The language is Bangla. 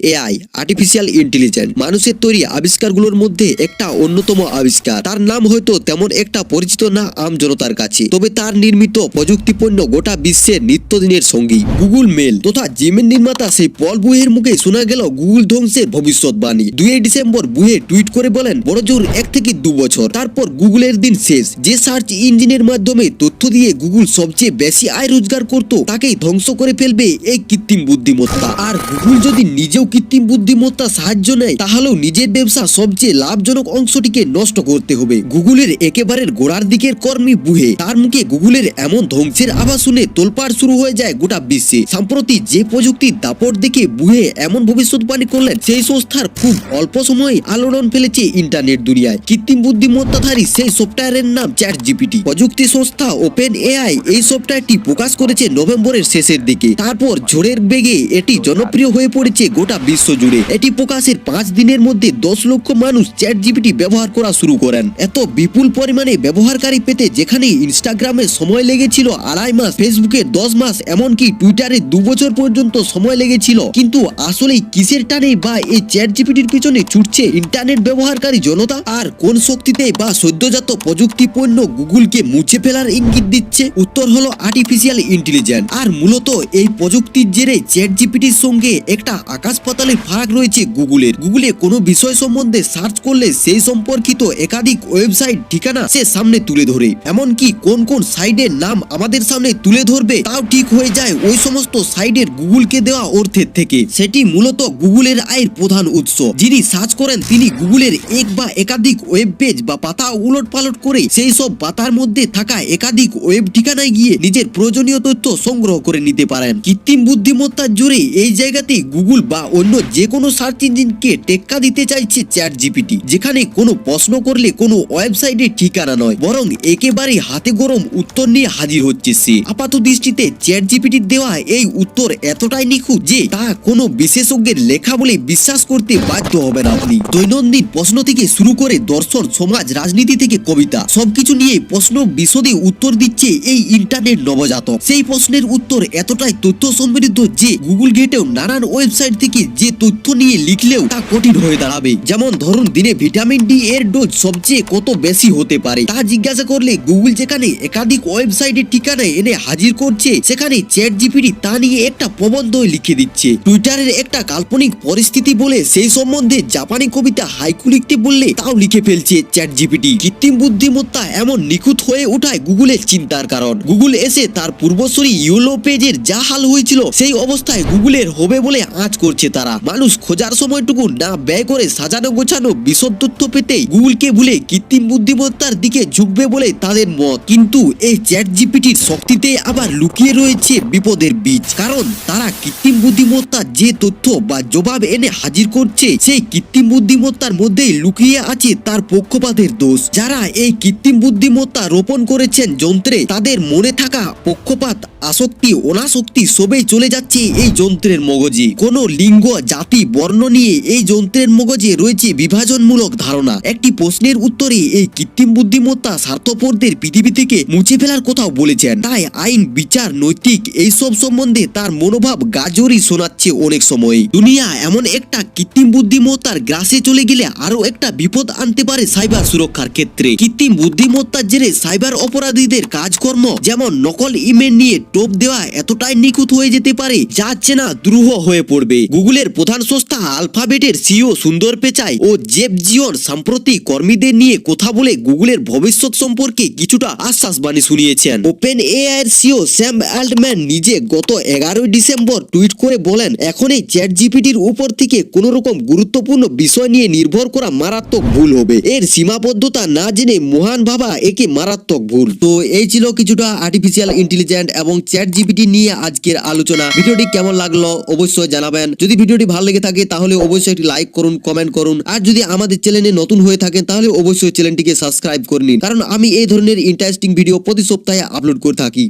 এআই আর্টিফিশিয়াল ইন্টেলিজেন্স মানুষের তৈরি আবিষ্কারগুলোর মধ্যে একটা অন্যতম আবিষ্কার। তার নাম হয়তো তেমন একটা পরিচিত না আম জনতার কাছে, তবে তার নির্মিত প্রযুক্তিপণ্য গোটা বিশ্বের নিত্যদিনের সঙ্গী। গুগল মেল তথা জিমেল নির্মাতা সেই পল বুহের মুখে শোনা গেল গুগল ধ্বংসের ভবিষ্যৎবাণী। 2 ডিসেম্বর বুহে টুইট করে বলেন, বড়জোর 1 থেকে 2 বছর তারপর গুগলের দিন শেষ। যে সার্চ ইঞ্জিনের মাধ্যমে তথ্য দিয়ে গুগল সবচেয়ে বেশি আয় রোজগার করত, তাকেই ধ্বংস করে ফেলবে এই কৃত্রিম বুদ্ধিমত্তা। আর গুগল যদি নিজেও কৃত্রিম বুদ্ধিমত্তা সাহায্য নেয়, তাহলেও নিজের ব্যবসা সবচেয়ে লাভজনক অংশটিকে নষ্ট করতে হবে। গুগলের একেবারে গোড়ার দিকের কর্মী বুহে, তার মুখে গুগলের এমন ধ্বংসের আভাস শুনে তোলপাড় শুরু হয়ে যায় গোটা বিশ্বে। সম্প্রতি যে প্রযুক্তির দাপট দেখে বুহে এমন ভবিষ্যৎবাণী করলেন, সেই সংস্থার খুব অল্প সময়ে আলোড়ন ফেলেছে ইন্টারনেট দুনিয়ায়। কৃত্রিম বুদ্ধিমত্তাধারী সেই সফটওয়্যারের নাম চ্যাট জিপিটি। প্রযুক্তি সংস্থা ওপেন এআই এই সফটওয়্যারটি প্রকাশ করেছে নভেম্বরের শেষের দিকে। তারপর ঝড়ের বেগে এটি জনপ্রিয় হয়ে পড়েছে গোটা বিশ্ব জুড়ে। এটি প্রকাশের 5 দিনের মধ্যে 10 লক্ষ মানুষ চ্যাট জিপিটি ব্যবহার করা শুরু করেন। এত বিপুল পরিমাণে ব্যবহারকারী পেতে যেখানে ইনস্টাগ্রামে সময় লেগেছিল 2.5 মাস, ফেসবুকে 10 মাস, এমনকি টুইটারে 2 বছর পর্যন্ত সময় লেগেছিল। কিন্তু আসলে কিসের টানে বা এই চ্যাট জিপিটির পিছনে ছুটছে ইন্টারনেট ব্যবহারকারী জনতা? আর কোন শক্তিতে বা সদ্যজাত প্রযুক্তি পণ্য গুগলকে মুছে ফেলার ইঙ্গিত দিচ্ছে? উত্তর হলো আর্টিফিশিয়াল ইন্টেলিজেন্স। আর মূলত এই প্রযুক্তির জেরে চ্যাট জিপিটির সঙ্গে একটা আকাশ পাতালের ফারাক রয়েছে গুগলের। গুগলে কোনো বিষয় সম্বন্ধে সার্চ করলে সেই সম্পর্কিত একাধিক ওয়েবসাইট ঠিকানা সে সামনে তুলে ধরে। এমনকি কোন কোন সাইটের নাম আমাদের সামনে তুলে ধরবে তাও ঠিক হয়ে যায় ওই সমস্ত সাইটের গুগলকে দেওয়া অর্থের থেকে। সেটি মূলত গুগলের আয়ের প্রধান উৎস। যিনি সার্চ করেন তিনি গুগলের এক বা একাধিক ওয়েব পেজ বা পাতা উলট পালট করে সেই সব পাতার মধ্যে থাকা একাধিক ওয়েব ঠিকানায় গিয়ে নিজের প্রয়োজনীয় তথ্য সংগ্রহ করে নিতে পারেন। কৃত্রিম বুদ্ধিমত্তার জোরে এই জায়গাতেই গুগল বা অন্য যে কোনো সার্চ ইঞ্জিনকে টেক্কা দিতে চাইছে চ্যাট জিপিটি, যেখানে কোনো প্রশ্ন করলে কোনো ওয়েবসাইটের ঠিকানা নয়, বরং একেবারে হাতে গরম উত্তর নিয়ে হাজির হচ্ছে সে। আপাত দৃষ্টিতে চ্যাট জিপিটির দেওয়া এই উত্তর এতটাই নিখুঁত যে তা কোনো বিশেষজ্ঞের লেখা বলে বিশ্বাস করতে বাধ্য হবেন আপনি। দৈনন্দিন প্রশ্ন থেকে শুরু করে দর্শন, সমাজ, রাজনীতি থেকে কবিতা, সবকিছু নিয়ে প্রশ্ন বিশদে উত্তর দিচ্ছে এই ইন্টারনেট নবজাতক। সেই প্রশ্নের উত্তর এতটাই তথ্য সমৃদ্ধ যে গুগল ঘেটেও নানান ওয়েবসাইট থেকে যে তথ্য নিয়ে লিখলেও তা কঠিন হয়ে দাঁড়াবে। যেমন ধরুন, দিনে ভিটামিন ডি এর ডোজ সবচেয়ে কত বেশি হতে পারে তা জিজ্ঞাসা করলে গুগল যেখানে একাধিক ওয়েবসাইটের ঠিকানায় এনে হাজির করছে, সেখানে চ্যাট জিপিটি তা নিয়ে একটা প্রবন্ধ লিখে দিচ্ছে। টুইটারের একটা কাল্পনিক পরিস্থিতি বলে সেই সম্বন্ধে জাপানি কবিতা হাইকু লিখতে বললে তাও লিখে ফেলছে চ্যাট জিপিটি। কৃত্রিম বুদ্ধিমত্তা এমন নিখুঁত হয়ে ওঠায় গুগলের চিন্তার কারণ। গুগল এসে তার পূর্বসূরি ইয়েলো পেজের যা হাল হয়েছিল সেই অবস্থায় গুগলের হবে বলে আঁচ করছে তারা। মানুষ খোঁজার সময়টুকু না ব্যয় করে সাজানো গোছানো বিশদ তথ্য পেতেই গুগলকে ভুলে কৃত্রিম বুদ্ধিমত্তার দিকে ঝুঁকবে বলে তাদের মত। কিন্তু এই চ্যাট জিপিটির শক্তিতে আবার লুকিয়ে রয়েছে বিপদের বীজ। কারণ তারা কৃত্রিম বুদ্ধিমত্তার যে তথ্য বা জবাব এনে হাজির করছে, সেই কৃত্রিম বুদ্ধিমত্তার মধ্যেই লুকিয়ে আছে তার পক্ষপাতের দোষ। যারা এই কৃত্রিম বুদ্ধিমত্তা রোপণ করেছেন যন্ত্রে, তাদের মনে থাকা পক্ষপাত, আসক্তি, অনাসক্তি সবেই চলে যাচ্ছে এই যন্ত্রের মগজে। কোন লিঙ্গ, জাতি, বর্ণ নিয়ে এই যন্ত্রের মগজে রয়েছে বিভাজনমূলক ধারণা। একটি প্রশ্নের উত্তরে এই কৃত্রিম বুদ্ধিমত্তা স্বার্থপরদের পৃথিবী থেকে মুছে ফেলার কথাও বলেছেন। তাই আইন, বিচার, নৈতিক এইসব সম্বন্ধে তার মনোভাব গাজরই শোনাচ্ছে অনেক সময়। দুনিয়া এমন একটা কৃত্রিম বুদ্ধিমত্তার গ্রাসে চলে গেলে আরো একটা বিপদ আনতে পারে সাইবার সুরক্ষার ক্ষেত্রে। কৃত্রিম বুদ্ধিমত্তার জেরে সাইবার অপরাধীদের কাজকর্ম, যেমন নকল ইমেল নিয়ে টোপ দেওয়া, এতটাই নিখুঁত হয়ে যেতে পারে যা চেনা দ্রুহ হয়ে পড়বে। গুগলের প্রধান সংস্থা আলফাবেটের সিইও সুন্দর পিচাই ও জেফ জিওন সম্প্রতি কর্মীদের নিয়ে কথা বলে গুগলের ভবিষ্যৎ সম্পর্কে কিছুটা আশ্বাসবাণী শুনিয়েছেন। ওপেন এআই এর সিইও স্যাম অল্টম্যান নিজে গত 11 ডিসেম্বর টুইট করে বলেন, এখন এই চ্যাট জিপিটির উপর থেকে কোন রকম গুরুত্বপূর্ণ বিষয় নিয়ে নির্ভর করা মারাত্মক ভুল হবে। এর সীমাবদ্ধতা না জেনে মহান ভাবা একে মারাত্মক ভুল। তো এই ছিল কিছুটা আর্টিফিশিয়াল ইন্টেলিজেন্স এবং চ্যাট জিপিটি নিয়ে আজকের আলোচনা। ভিডিওটি কেমন লাগলো অবশ্যই জানাবেন। যদি ভিডিওটি ভালো লেগে থাকে তাহলে অবশ্যই একটি লাইক করুন, কমেন্ট করুন। আর যদি আমাদের চ্যানেলে নতুন হয়ে থাকেন তাহলে অবশ্যই চ্যানেলটিকে সাবস্ক্রাইব করে নিন, কারণ আমি এই ধরনের ইন্টারেস্টিং ভিডিও প্রতি সপ্তাহে আপলোড করে থাকি।